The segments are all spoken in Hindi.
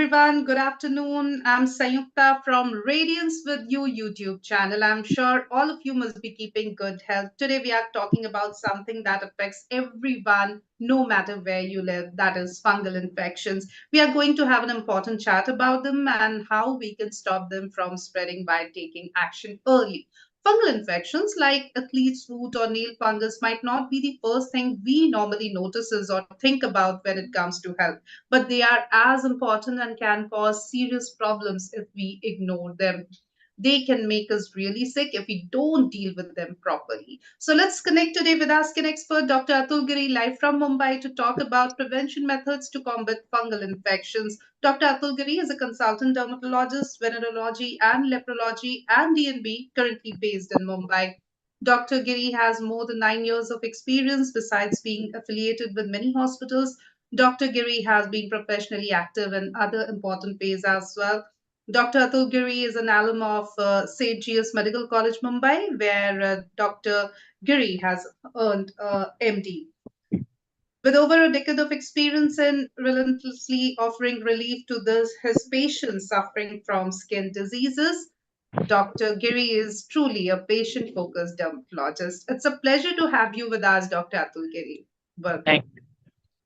everyone. Good afternoon. I'm Sayukta from Radiance with You YouTube channel. I'm sure all of you must be keeping good health. Today we are talking about something that affects everyone, no matter where you live, that is fungal infections. We are going to have an important chat about them and how we can stop them from spreading by taking action early. Fungal infections like athlete's foot or nail fungus might not be the first thing we normally notices or think about when it comes to health, but they are as important and can cause serious problems if we ignore them. They can make us really sick if we don't deal with them properly. So let's connect today with our skin expert, Dr. Atul Giri, live from Mumbai, to talk about prevention methods to combat fungal infections. Dr. Atul Giri is a consultant dermatologist, venereology and leprology and DNB, currently based in Mumbai. Dr. Giri has more than 9 years of experience besides being affiliated with many hospitals. Dr. Giri has been professionally active in other important ways as well. Dr. Atul Giri is an alum of St. G.S. Medical College, Mumbai, where Dr. Giri has earned MD. With over a decade of experience in relentlessly offering relief to his patients suffering from skin diseases, Dr. Giri is truly a patient focused dermatologist. It's a pleasure to have you with us, Dr. Atul Giri. Welcome. Thank,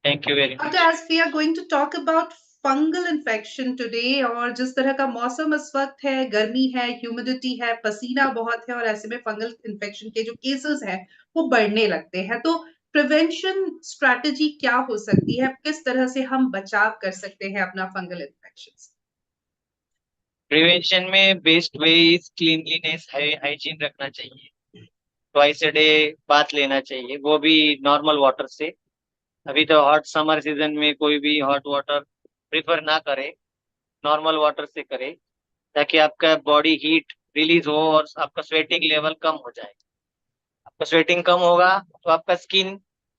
thank you very Doctor, much. as we are going to talk about fungal infection today, और जिस तरह का मौसम इस वक्त है, गर्मी है, ह्यूमिडिटी है, पसीना बहुत है, और ऐसे में फंगल इन्फेक्शन के जो केसेस हैं वो बढ़ने लगते हैं, तो प्रिवेंशन स्ट्रैटेजी क्या हो सकती है? किस तरह से हम बचाव कर सकते हैं अपना फंगल इन्फेक्शन से? प्रिवेंशन में best way is cleanliness, hygiene रखना चाहिए। ट्वाइस अ डे बाथ लेना चाहिए, वो भी नॉर्मल वाटर से। अभी तो हॉट समर सीजन में कोई भी हॉट वाटर प्रिफर ना करे, नॉर्मल वाटर से करे, ताकि आपका बॉडी हीट रिलीज हो और आपका स्वेटिंग लेवल कम हो जाए। आपका स्वेटिंग कम होगा तो आपका स्किन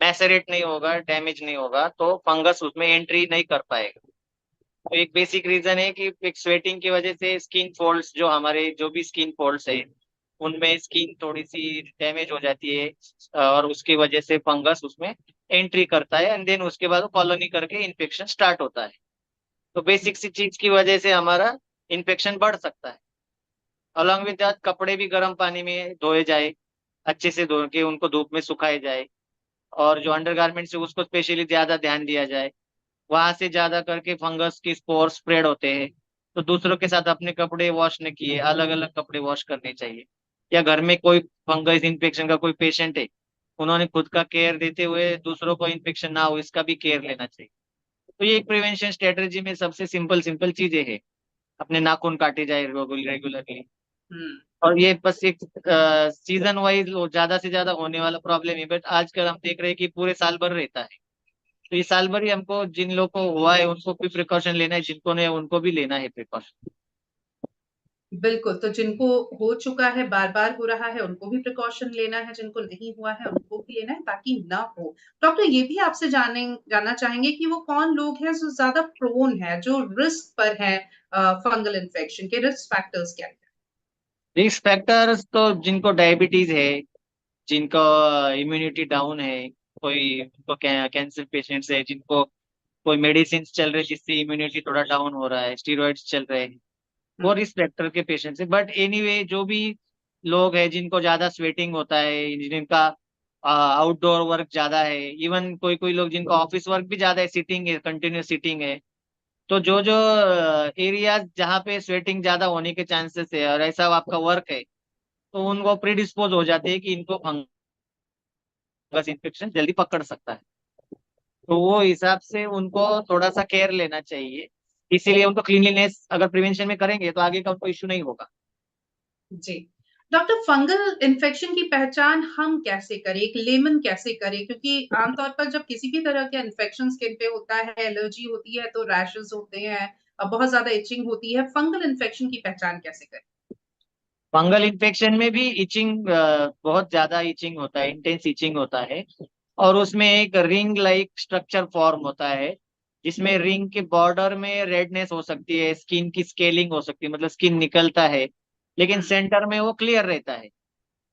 मैसरेट नहीं होगा, डैमेज नहीं होगा, तो फंगस उसमें एंट्री नहीं कर पाएगा। तो एक बेसिक रीजन है कि एक स्वेटिंग की वजह से स्किन फोल्ड्स, जो हमारे जो भी स्किन फोल्ड्स है उनमें स्किन थोड़ी सी डैमेज हो जाती है, और उसकी वजह से फंगस उसमें एंट्री करता है, एंड देन उसके बाद कॉलोनी करके इन्फेक्शन स्टार्ट होता है। तो बेसिक सी चीज की वजह से हमारा इन्फेक्शन बढ़ सकता है। अलॉन्ग विद दैट, कपड़े भी गर्म पानी में धोए जाए, अच्छे से धो के उनको धूप में सुखाए जाए, और जो अंडरगारमेंट्स है उसको स्पेशली ज्यादा ध्यान दिया जाए। वहां से ज्यादा करके फंगस की स्पोर स्प्रेड होते हैं। तो दूसरों के साथ अपने कपड़े वॉश नहीं किए, अलग अलग कपड़े वॉश करने चाहिए। या घर में कोई फंगस इन्फेक्शन का कोई पेशेंट है, उन्होंने खुद का केयर देते हुए दूसरों को इन्फेक्शन ना हो इसका भी केयर लेना चाहिए। तो ये एक प्रिवेंशन स्ट्रेटेजी में सबसे सिंपल सिंपल चीजें है। अपने नाखून काटे जाए रेगुलरली। हम्म। और ये बस एक सीजन वाइज ज्यादा से ज्यादा होने वाला प्रॉब्लम है, बट आजकल हम देख रहे हैं कि पूरे साल भर रहता है। तो ये साल भर ही हमको, जिन लोग को हुआ है उनको भी प्रिकॉशन लेना है, जिनको नहीं उनको भी लेना है प्रिकॉशन। बिल्कुल, तो जिनको हो चुका है, बार-बार हो रहा है, उनको भी प्रिकॉशन लेना है, जिनको नहीं हुआ है, उनको भी लेना है ताकि ना हो। डॉक्टर, ये भी आपसे जानना चाहेंगे कि वो कौन लोग हैं जो ज़्यादा प्रोन है, जो रिस्क पर हैं फंगल इन्फेक्शन के? रिस्क फैक्टर्स क्या हैं? रिस्क फैक्टर्स तो जिनको डायबिटीज है, जिनको इम्यूनिटी डाउन है, कोई उनको कैंसर पेशेंट्स है, जिनको कोई मेडिसिन चल रहे जिससे इम्यूनिटी थोड़ा डाउन हो रहा है, स्टीरॉइड्स चल रहे हैं, वो हुँ, रिस्क फैक्टर के पेशेंट्स है। बट एनीवे, जो भी लोग हैं जिनको ज्यादा स्वेटिंग होता है, जिनका आउटडोर वर्क ज्यादा है, इवन कोई कोई लोग जिनका ऑफिस वर्क भी ज्यादा है, सिटिंग है, कंटिन्यूस सिटिंग है, तो जो जो एरियाज जहाँ पे स्वेटिंग ज्यादा होने के चांसेस है और ऐसा आपका वर्क है, तो उनको प्रीडिस्पोज हो जाते हैं कि इनको फंगस इन्फेक्शन जल्दी पकड़ सकता है। तो वो हिसाब से उनको थोड़ा सा केयर लेना चाहिए। इसीलिए उनको क्लीनलीनेस अगर प्रिवेंशन में करेंगे तो आगे का उनको इश्यू नहीं होगा। जी। डॉक्टर, फंगल इन्फेक्शन की पहचान हम कैसे करें? एक लेमन कैसे करे? क्योंकि आमतौर पर जब किसी भी तरह का इन्फेक्शन स्किन पे होता है, एलर्जी होती है, तो रैशेज़ होते हैं, बहुत ज़्यादा इचिंग होती है। फंगल इन्फेक्शन की पहचान कैसे करें? फंगल इन्फेक्शन में भी इचिंग, बहुत ज्यादा इचिंग होता है, इंटेंस इचिंग होता है। और उसमें एक रिंग लाइक स्ट्रक्चर फॉर्म होता है, जिसमें रिंग के बॉर्डर में रेडनेस हो सकती है, स्किन की स्केलिंग हो सकती है, मतलब स्किन निकलता है, लेकिन हुँ। सेंटर में वो क्लियर रहता है।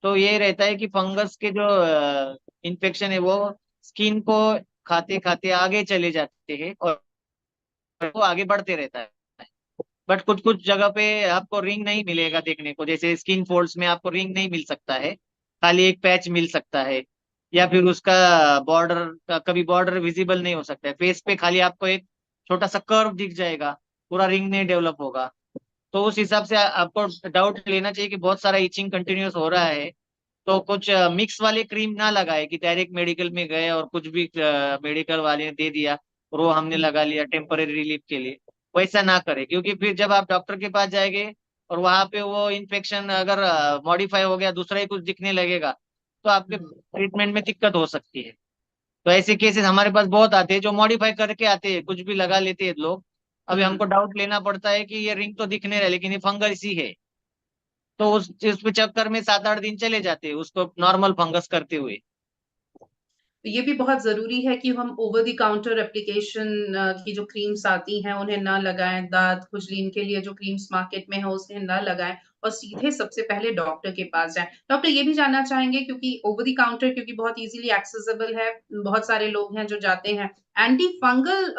तो ये रहता है कि फंगस के जो इन्फेक्शन है वो स्किन को खाते खाते आगे चले जाते हैं और वो आगे बढ़ते रहता है। बट कुछ कुछ जगह पे आपको रिंग नहीं मिलेगा देखने को, जैसे स्किन फोल्ड्स में आपको रिंग नहीं मिल सकता है, खाली एक पैच मिल सकता है, या फिर उसका बॉर्डर का कभी बॉर्डर विजिबल नहीं हो सकता है, फेस पे खाली आपको एक छोटा सा कर्व दिख जाएगा, पूरा रिंग नहीं डेवलप होगा। तो उस हिसाब से आपको डाउट लेना चाहिए कि बहुत सारा इचिंग कंटिन्यूस हो रहा है, तो कुछ मिक्स वाले क्रीम ना लगाए कि डायरेक्ट मेडिकल में गए और कुछ भी मेडिकल वाले ने दे दिया और वो हमने लगा लिया टेम्पररी रिलीफ के लिए। वैसा ना करें, क्योंकि फिर जब आप डॉक्टर के पास जाएंगे और वहां पे वो इन्फेक्शन अगर मॉडिफाई हो गया, दूसरा ही कुछ दिखने लगेगा, तो आपके हम्म, ट्रीटमेंट में दिक्कत हो सकती है। तो ऐसे केसेस हमारे पास बहुत आते हैं, जो मॉडिफाई करके आते हैं, कुछ भी लगा लेते हैं लोग। अभी हमको हम्म। डाउट लेना पड़ता है कि ये रिंग तो दिखने रहा है लेकिन ये फंगस ही है। तो उस चक्कर में 7-8 दिन चले जाते हैं उसको नॉर्मल फंगस करते हुए। तो ये भी बहुत ज़रूरी है कि हम ओवर द काउंटर एप्लीकेशन की जो क्रीम्स आती हैं उन्हें ना लगाएं, दाँत खुजली इनके लिए जो क्रीम्स मार्केट में है उन्हें ना लगाएं और सीधे सबसे पहले डॉक्टर के पास जाएं। डॉक्टर ये भी जानना चाहेंगे क्योंकि ओवर द काउंटर क्योंकि बहुत ईज़िली एक्सेसिबल है, बहुत सारे लोग हैं जो जाते हैं, एंटी फंगल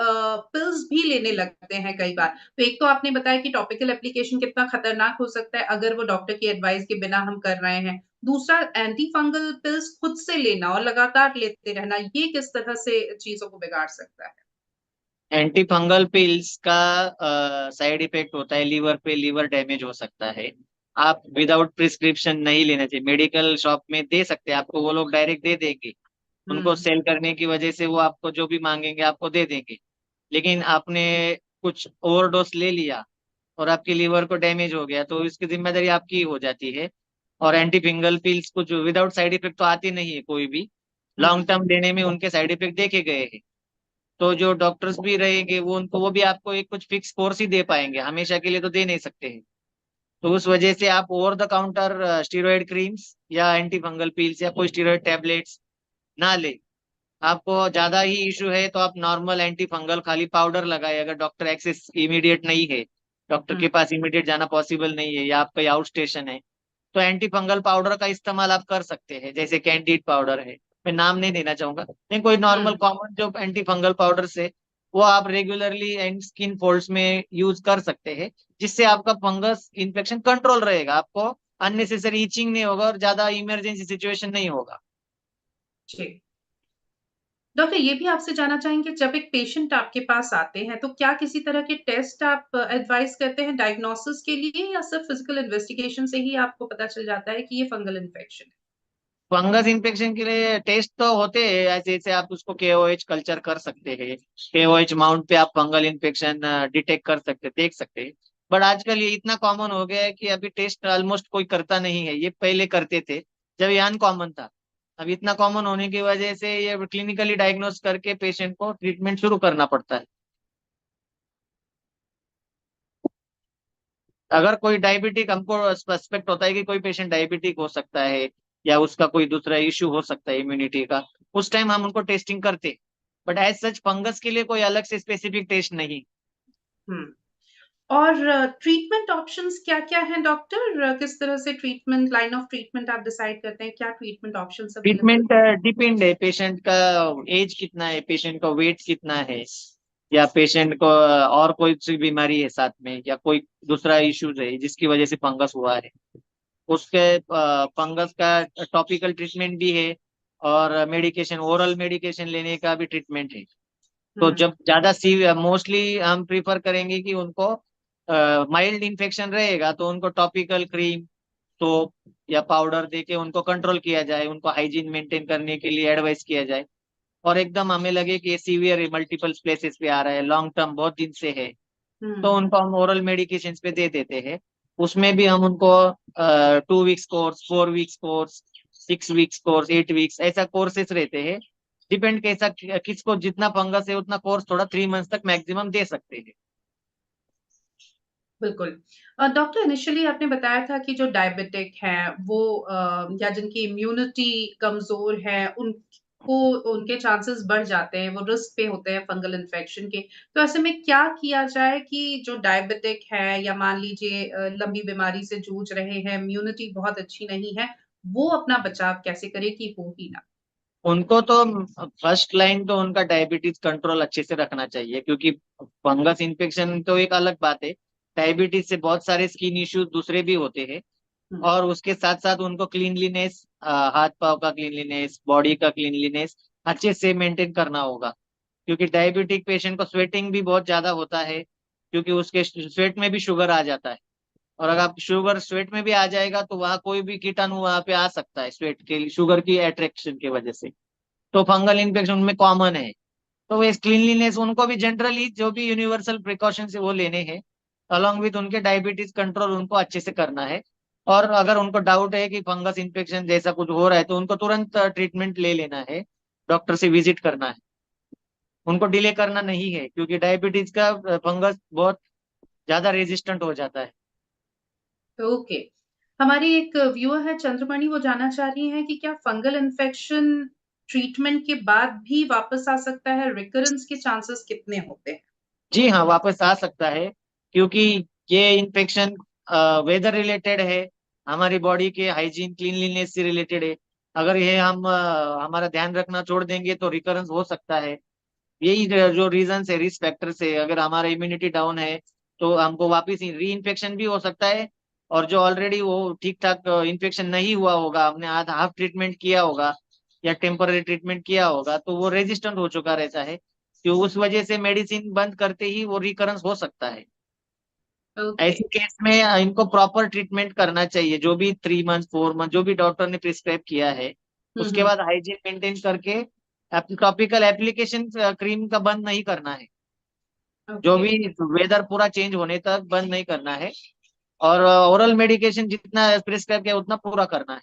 पिल्स भी लेने लगते हैं कई बार। तो एक तो आपने बताया कि टॉपिकल एप्लीकेशन कितना खतरनाक हो सकता है अगर वो डॉक्टर की एडवाइस के बिना हम कर रहे हैं। दूसरा एंटी फंगल पिल्स खुद से लेना और लगातार लेते रहना, ये किस तरह से चीज़ों को बिगाड़ सकता है? एंटी फंगल पिल्स का साइड इफेक्ट होता है लीवर पे, लीवर डैमेज हो सकता है। आप विदाउट प्रिस्क्रिप्शन नहीं लेना चाहिए, मेडिकल शॉप में दे सकते हैं आपको, वो लोग डायरेक्ट दे देंगे, उनको हुँ, सेल करने की वजह से वो आपको जो भी मांगेंगे आपको दे देंगे। लेकिन आपने कुछ ओवरडोज ले लिया और आपके लीवर को डैमेज हो गया तो इसकी जिम्मेदारी आपकी हो जाती है। और एंटी फिंगल पिल्स कुछ विदाउट साइड इफेक्ट तो आती नहीं है कोई भी, लॉन्ग हुँ, टर्म लेने में उनके साइड इफेक्ट देखे गए हैं। तो जो डॉक्टर्स भी रहेंगे वो भी आपको एक कुछ फिक्स कोर्स ही दे पाएंगे, हमेशा के लिए तो दे नहीं सकते हैं। तो उस वजह से आप over the counter steroid creams या एंटी फंगल पिल्स या कोई स्टीरॉयड टेबलेट्स ना ले। आपको ज्यादा ही इशू है तो आप नॉर्मल एंटी फंगल खाली पाउडर लगाए, अगर डॉक्टर एक्सेस इमीडिएट नहीं है, डॉक्टर हुँ, के पास इमीडिएट जाना पॉसिबल नहीं है या आपका आउट स्टेशन है, तो एंटी फंगल पाउडर का इस्तेमाल आप कर सकते हैं, जैसे कैंडिड पाउडर है, मैं नाम नहीं देना चाहूंगा, नहीं कोई हुँ। नॉर्मल कॉमन जो एंटी फंगल पाउडर से वो आप रेगुलरली एंड स्किन फोल्ड्स में यूज कर सकते हैं, जिससे आपका फंगस इन्फेक्शन कंट्रोल रहेगा, आपको अननेसेसरी इचिंग नहीं होगा और ज्यादा इमरजेंसी सिचुएशन नहीं होगा। जी। डॉक्टर ये भी आपसे जानना चाहेंगे जब एक पेशेंट आपके पास आते हैं तो क्या किसी तरह के टेस्ट आप एडवाइस करते हैं डायग्नोसिस के लिए या सिर्फ़ फिज़िकल इन्वेस्टिगेशन से ही आपको पता चल जाता है कि ये फंगल इन्फेक्शन है? फंगस इन्फेक्शन के लिए टेस्ट तो होते हैं, ऐसे जैसे आप उसको केओएच कल्चर कर सकते हैं, केओएच माउंट पे आप फंगल इन्फेक्शन डिटेक्ट कर सकते, देख सकते हैं। बट आजकल ये इतना कॉमन हो गया है कि अभी टेस्ट ऑलमोस्ट कोई करता नहीं है, ये पहले करते थे जब ये अनकॉमन था। अब इतना कॉमन होने की वजह से ये क्लिनिकली डायग्नोस करके पेशेंट को ट्रीटमेंट शुरू करना पड़ता है। अगर कोई डायबिटिक हमको सस्पेक्ट होता है कि कोई पेशेंट डायबिटिक हो सकता है या उसका कोई दूसरा इश्यू हो सकता है इम्यूनिटी का, उस टाइम हम उनको टेस्टिंग करते। बट एज सच फंगस के लिए कोई अलग से स्पेसिफिक टेस्ट नहीं। हुँ। और ट्रीटमेंट ऑप्शंस क्या-क्या हैं डॉक्टर? किस तरह से ट्रीटमेंट लाइन ऑफ ट्रीटमेंट आप डिसाइड करते हैं? क्या ट्रीटमेंट ऑप्शंस अवेलेबल ट्रीटमेंट हैं? डिपेंड है, पेशेंट का एज कितना है, पेशेंट का वेट कितना है, या पेशेंट को और कोई सी बीमारी है साथ में, या कोई दूसरा इश्यूज है जिसकी वजह से फंगस हुआ है, उसके फंगस का टॉपिकल ट्रीटमेंट भी है और मेडिकेशन, ओरल मेडिकेशन लेने का भी ट्रीटमेंट है। तो हुँ, जब ज्यादा सी मोस्टली हम प्रीफर करेंगे कि उनको माइल्ड इन्फेक्शन रहेगा तो उनको टॉपिकल क्रीम, सोप या पाउडर देके उनको कंट्रोल किया जाए, उनको हाइजीन मेंटेन करने के लिए एडवाइस किया जाए। और एकदम हमें लगे कि ये सीवियर मल्टीपल प्लेसेस पे आ रहा है, लॉन्ग टर्म बहुत दिन से है, हुँ, तो उनको हम ओरल मेडिकेशन पे दे देते हैं। उसमें भी हम उनको 2 weeks course, 4 weeks course, 6 weeks course, 8 weeks ऐसा कोर्सेस रहते हैं। डिपेंड कैसा किसको जितना फंगस है उतना कोर्स थोड़ा 3 मंथ्स तक मैक्सिमम दे सकते हैं। बिल्कुल। डॉक्टर इनिशियली आपने बताया था कि जो डायबिटिक हैं वो या जिनकी इम्यूनिटी कमज़ोर है उनको उनके चांसेस बढ़ जाते हैं, वो रिस्क पे होते हैं फंगल इन्फेक्शन के। तो ऐसे में क्या किया जाए कि जो डायबिटिक है या मान लीजिए लंबी बीमारी से जूझ रहे हैं, इम्यूनिटी बहुत अच्छी नहीं है, वो अपना बचाव कैसे करें कि हो ही ना? उनको तो फर्स्ट लाइन तो उनका डायबिटीज कंट्रोल अच्छे से रखना चाहिए, क्योंकि फंगस इन्फेक्शन तो एक अलग बात है, डायबिटीज से बहुत सारे स्किन इश्यूज दूसरे भी होते हैं। हम्म। और उसके साथ साथ उनको क्लीनलीनेस, हाथ पाँव का क्लीनलीनेस, बॉडी का क्लीनलीनेस अच्छे से मेंटेन करना होगा। क्योंकि डायबिटिक पेशेंट को स्वेटिंग भी बहुत ज्यादा होता है, क्योंकि उसके स्वेट में भी शुगर आ जाता है। और अगर आप शुगर स्वेट में भी आ जाएगा तो वहाँ कोई भी कीटाणु वहाँ पे आ सकता है, स्वेट के शुगर की अट्रैक्शन की वजह से। तो फंगल इन्फेक्शन उनमें कॉमन है। तो वे क्लीनलीनेस उनको भी जनरली जो भी यूनिवर्सल प्रिकॉशन है वो लेने हैं, अलॉन्ग विथ उनके डायबिटीज कंट्रोल उनको अच्छे से करना है। और अगर उनको डाउट है कि फंगस इन्फेक्शन जैसा कुछ हो रहा है तो उनको तुरंत ट्रीटमेंट ले लेना है, डॉक्टर से विजिट करना है। उनको डिले करना नहीं है, क्योंकि डायबिटीज का फंगस बहुत ज्यादा रेजिस्टेंट हो जाता है। ओके। हमारी एक व्यूअर है चंद्रमणि, वो जानना चाह रही हैं कि क्या फंगल इन्फेक्शन ट्रीटमेंट के बाद भी वापस आ सकता है? रिकरेंस के चांसेस कितने होते हैं? जी हाँ, वापस आ सकता है, क्योंकि ये इन्फेक्शन वेदर रिलेटेड है, हमारी बॉडी के हाइजीन क्लीनलीनेस से रिलेटेड है। अगर ये हम हमारा ध्यान रखना छोड़ देंगे तो रिकरेंस हो सकता है। यही जो रीजन है, रिस्क फैक्टर से, अगर हमारा इम्यूनिटी डाउन है तो हमको वापस री इन्फेक्शन भी हो सकता है। और जो ऑलरेडी वो ठीक ठाक इन्फेक्शन नहीं हुआ होगा, हमने आधा हाफ ट्रीटमेंट किया होगा या टेम्पररी ट्रीटमेंट किया होगा, तो वो रेजिस्टेंट हो चुका रहता है। तो उस वजह से मेडिसिन बंद करते ही वो रिकरेंस हो सकता है। ओके। ऐसे केस में इनको प्रॉपर ट्रीटमेंट करना चाहिए, जो भी 3 मंथ 4 मंथ जो भी डॉक्टर ने प्रिस्क्राइब किया है। उसके हम्म। बाद हाइजीन मेंटेन करके टॉपिकल एप्लीकेशन क्रीम का बंद नहीं करना है। जो ओके। भी वेदर पूरा चेंज होने तक बंद नहीं करना है। और ओरल मेडिकेशन जितना प्रिस्क्राइब किया उतना पूरा करना है।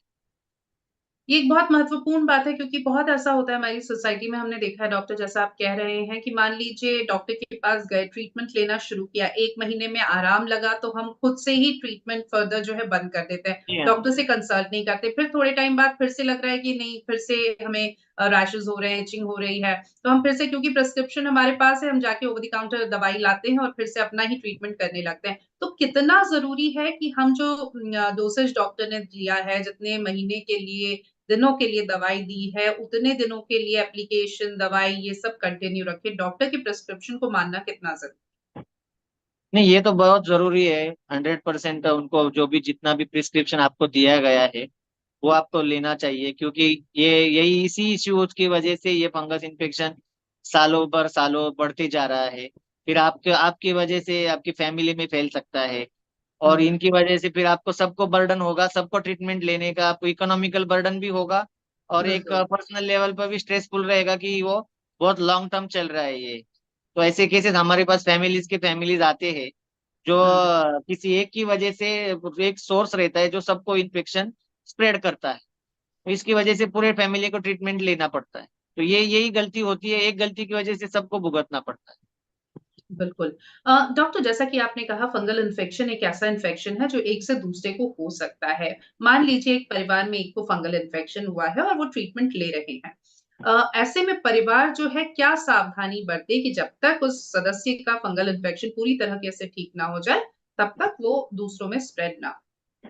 ये एक बहुत महत्वपूर्ण बात है, क्योंकि बहुत ऐसा होता है हमारी सोसाइटी में, हमने देखा है डॉक्टर, जैसा आप कह रहे हैं, कि मान लीजिए डॉक्टर के पास गए, ट्रीटमेंट लेना शुरू किया, 1 महीने में आराम लगा तो हम खुद से ही ट्रीटमेंट फर्दर जो है बंद कर देते हैं। जी हाँ। डॉक्टर से कंसल्ट नहीं करते। फिर थोड़े टाइम बाद फिर से लग रहा है कि नहीं, फिर से हमें रैशेज़ हो रहे हैं, इचिंग हो रही है, तो हम फिर से, क्योंकि प्रिस्क्रिप्शन हमारे पास है, हम जाके ओवर द काउंटर दवाई लाते हैं और फिर से अपना ही ट्रीटमेंट करने लगते हैं। तो कितना ज़रूरी है कि हम जो डोसेज डॉक्टर ने दिया है, जितने महीने के लिए, दिनों के लिए दवाई दी है, उतने दिनों के लिए एप्लीकेशन, दवाई ये सब कंटिन्यू रखें। डॉक्टर की प्रिस्क्रिप्शन को मानना कितना ज़रूरी नहीं, ये तो बहुत जरूरी है। 100% उनको जो भी जितना भी प्रिस्क्रिप्शन आपको दिया गया है वो आपको लेना चाहिए, क्योंकि ये यही इसी इश्यूज की वजह से ये फंगस इन्फेक्शन सालों पर सालों बढ़ते जा रहा है। फिर आपके आपकी वजह से आपकी फैमिली में फैल सकता है। और हुँ, इनकी वजह से फिर आपको सबको बर्डन होगा, सबको ट्रीटमेंट लेने का, आपको इकोनॉमिकल बर्डन भी होगा। और एक बिल्कुल। पर्सनल लेवल पर भी स्ट्रेसफुल रहेगा कि वो बहुत लॉन्ग टर्म चल रहा है ये। तो ऐसे केसेस हमारे पास फैमिलीज आते हैं, जो हुँ। किसी एक की वजह से एक सोर्स रहता है जो सबको इन्फेक्शन स्प्रेड करता है। तो इसकी वजह से पूरे फैमिली को ट्रीटमेंट लेना पड़ता है। तो ये यही गलती होती है, एक गलती की वजह से सबको भुगतना पड़ता है। बिल्कुल। डॉक्टर, जैसा कि आपने कहा, फंगल इन्फेक्शन एक ऐसा इन्फेक्शन है जो एक से दूसरे को हो सकता है। मान लीजिए एक परिवार में एक को फंगल इन्फेक्शन हुआ है और वो ट्रीटमेंट ले रहे हैं। ऐसे में परिवार जो है क्या सावधानी बरते कि जब तक उस सदस्य का फंगल इन्फेक्शन पूरी तरीके से ठीक ना हो जाए, तब तक वो दूसरों में स्प्रेड ना हो?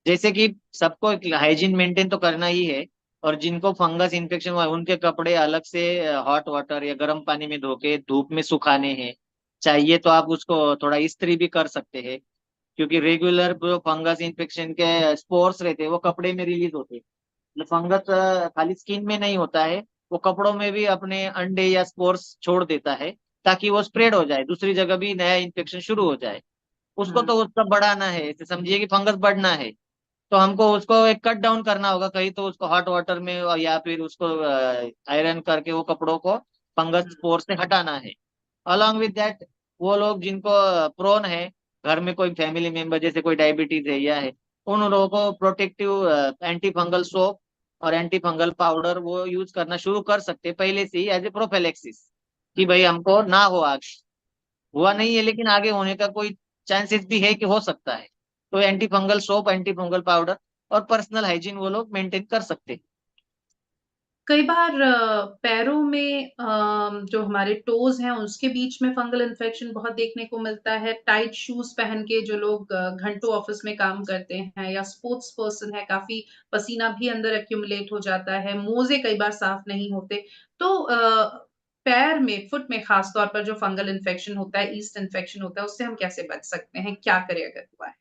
जैसे कि सबको हाइजीन मेंटेन तो करना ही है। और जिनको फंगस इन्फेक्शन हुआ है उनके कपड़े अलग से हॉट वाटर या गर्म पानी में धो के धूप में सुखाने हैं। चाहिए तो आप उसको थोड़ा इस्त्री भी कर सकते हैं, क्योंकि रेगुलर जो फंगस इन्फेक्शन के स्पोर्स रहते हैं वो कपड़े में रिलीज होते हैं। फंगस खाली स्किन में नहीं होता है, वो कपड़ों में भी अपने अंडे या स्पोर्स छोड़ देता है, ताकि वो स्प्रेड हो जाए, दूसरी जगह भी नया इन्फेक्शन शुरू हो जाए। उसको हुँ, तो उसका बढ़ाना है, जैसे समझिए कि फंगस बढ़ना है, तो हमको उसको एक कट डाउन करना होगा कहीं, तो उसको हॉट वाटर में और या फिर उसको आयरन करके वो कपड़ों को फंगस हुँ, स्पोर से हटाना है। अलॉन्ग विद दैट, वो लोग जिनको प्रोन है, घर में कोई फैमिली मेंबर जैसे कोई डायबिटीज है या है, उन लोगों को प्रोटेक्टिव एंटी फंगल सोप और एंटी फंगल पाउडर वो यूज करना शुरू कर सकते हैं पहले से ही, एज ए प्रोफेलेक्सिस, कि भाई हमको ना हो आगे। हुआ नहीं है लेकिन आगे होने का कोई चांसेस भी है कि हो सकता है। तो anti fungal soap, anti fungal powder और पर्सनल हाइजीन वो लोग मेंटेन कर सकते हैं। कई बार पैरों में, जो हमारे टोज़ हैं, उसके बीच में फंगल इन्फेक्शन बहुत देखने को मिलता है। टाइट शूज़ पहन के जो लोग घंटों ऑफ़िस में काम करते हैं, या स्पोर्ट्स पर्सन है, काफ़ी पसीना भी अंदर एक्यूमुलेट हो जाता है। मोज़े कई बार साफ़ नहीं होते। तो पैर में, फुट में खास तौर पर जो फंगल इन्फेक्शन होता है, ईस्ट इन्फेक्शन होता है, उससे हम कैसे बच सकते हैं? क्या करें अगर हुआ है?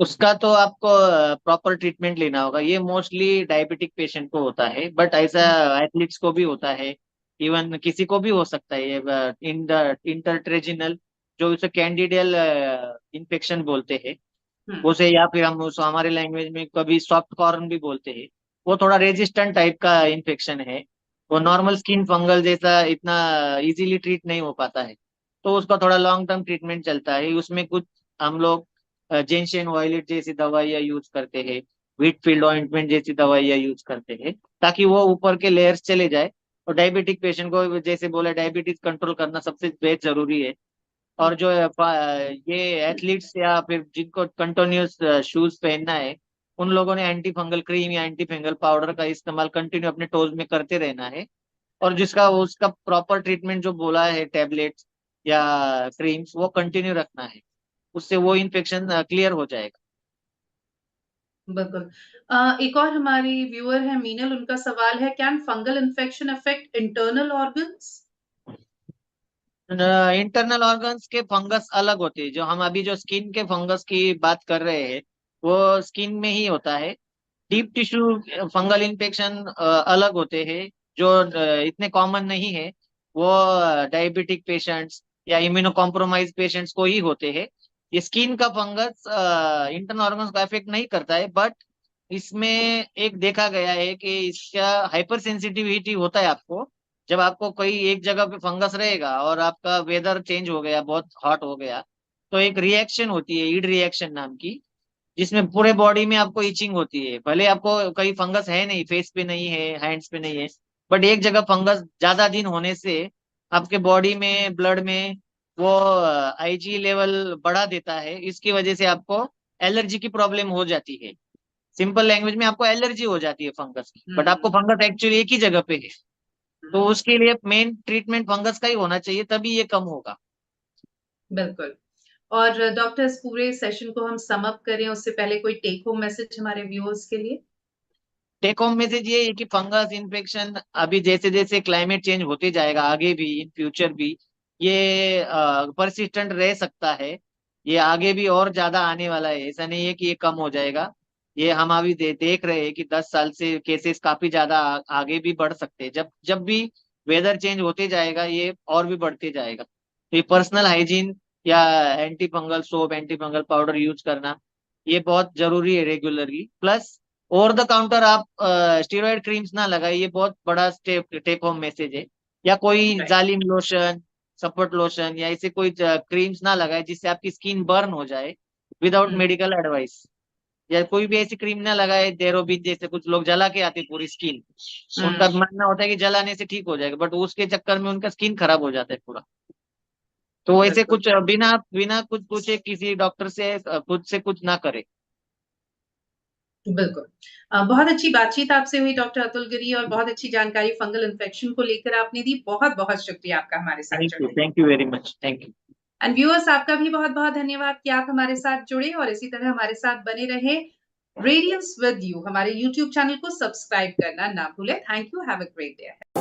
उसका तो आपको प्रॉपर ट्रीटमेंट लेना होगा। ये मोस्टली डायबिटिक पेशेंट को होता है, बट ऐसा एथलीट्स को भी होता है, इवन किसी को भी हो सकता है ये इंटरट्रेजिनल, जो उसे कैंडिडियल इन्फेक्शन बोलते हैं हुँ, उसे, या फिर हम उस हमारे लैंग्वेज में कभी सॉफ्ट कॉर्न भी बोलते हैं। वो थोड़ा रेजिस्टेंट टाइप का इन्फेक्शन है। वो हुँ, नॉर्मल स्किन फंगल जैसा इतना इजीली ट्रीट नहीं हो पाता है। तो उसका थोड़ा लॉन्ग टर्म ट्रीटमेंट चलता है। उसमें कुछ हम लोग जेंशियन वॉयलेट जैसी दवाइयाँ यूज करते हैं, व्हीटफील्ड ऑइंटमेंट जैसी दवाइयाँ यूज करते हैं, ताकि वो ऊपर के लेयर्स चले जाए। और डायबिटिक पेशेंट को, जैसे बोले, डायबिटीज कंट्रोल करना सबसे बेहद जरूरी है। हुँ, और जो ये एथलीट्स या फिर जिनको कंटिन्यूस शूज पहनना है, उन लोगों ने एंटी फंगल क्रीम या एंटी फंगल पाउडर का इस्तेमाल कंटिन्यू अपने टोज में करते रहना है। और जिसका उसका प्रॉपर ट्रीटमेंट जो बोला है, टेबलेट्स या क्रीम्स, वो कंटिन्यू रखना है। उससे वो इन्फेक्शन क्लियर हो जाएगा। बिल्कुल। एक और हमारी व्यूअर है मीनल, उनका सवाल है, can fungal infection affect internal organs? Internal organs के फंगस अलग होते हैं। जो हम अभी जो स्किन के फंगस की बात कर रहे हैं, वो स्किन में ही होता है। डीप टिश्यू फंगल इन्फेक्शन अलग होते हैं, जो इतने कॉमन नहीं है। वो डायबिटिक पेशेंट्स या इम्यूनो कॉम्प्रोमाइज पेशेंट्स को ही होते हैं। ये स्किन का फंगस इंटरनल ऑर्गन्स को अफेक्ट नहीं करता है, बट इसमें एक देखा गया है कि इसका हाइपर सेंसिटिविटी होता है आपको। जब आपको कोई एक जगह पे फंगस रहेगा और आपका वेदर चेंज हो गया, बहुत हॉट हो गया, तो एक रिएक्शन होती है, ईड रिएक्शन नाम की, जिसमें पूरे बॉडी में आपको इचिंग होती है। भले आपको कहीं फंगस है नहीं, फेस पे नहीं है, हैंड्स पे नहीं है, बट एक जगह फंगस ज्यादा दिन होने से आपके बॉडी में, ब्लड में वो आईजी लेवल बढ़ा देता है। इसकी वजह से आपको एलर्जी की प्रॉब्लम हो जाती है। सिंपल लैंग्वेज में आपको एलर्जी हो जाती है फंगस की, बट आपको हुँ, फंगस एक्चुअली एक ही जगह पे है। तो हुँ, उसके लिए मेन ट्रीटमेंट फंगस का ही होना चाहिए, तभी ये कम होगा। बिल्कुल। और डॉक्टर, इस पूरे सेशन को हम सम अप करें उससे पहले कोई टेक होम मैसेज हमारे व्यूअर्स के लिए? टेक होम मैसेज ये है कि फंगस इन्फेक्शन अभी जैसे जैसे क्लाइमेट चेंज होते जाएगा, आगे भी इन फ्यूचर भी ये परसिस्टेंट रह सकता है। ये आगे भी और ज्यादा आने वाला है, ऐसा नहीं है कि ये कम हो जाएगा। ये हम अभी देख रहे हैं कि 10 साल से केसेस काफी ज्यादा आगे भी बढ़ सकते हैं। जब जब भी वेदर चेंज होते जाएगा, ये और भी बढ़ते जाएगा। तो ये पर्सनल हाइजीन या anti fungal soap, anti fungal powder use करना, ये बहुत जरूरी है regularly. Plus over the counter आप स्टेरॉइड क्रीम्स ना लगाए, ये बहुत बड़ा टेक होम मैसेज है। या कोई राइट। जालिम लोशन, सपोर्ट लोशन या ऐसे कोई क्रीम्स ना लगाए जिससे आपकी स्किन बर्न हो जाए विदाउट हुँ, मेडिकल एडवाइस। या कोई भी ऐसी क्रीम ना लगाए, देरोबिन जैसे कुछ लोग जला के आते पूरी स्किन। उनका हुँ, मानना होता है कि जलाने से ठीक हो जाएगा, बट उसके चक्कर में उनका स्किन खराब हो जाता है पूरा। तो ऐसे बिल्कुल, कुछ बिना बिना कुछ पूछे किसी डॉक्टर से खुद से कुछ ना करे। बिल्कुल। बहुत अच्छी बातचीत आपसे हुई डॉक्टर अतुल गिरी, और बहुत अच्छी जानकारी फंगल इन्फेक्शन को लेकर आपने दी। बहुत-बहुत शुक्रिया आपका हमारे साथ जुड़ने के लिए। Thank you very much, thank you. And viewers, आपका भी बहुत-बहुत धन्यवाद कि आप हमारे साथ जुड़े और इसी तरह हमारे साथ बने रहें। रेडियंस विद यू हमारे यूट्यूब चैनल को सब्सक्राइब करना ना भूलें। Thank you, have a great day ahead.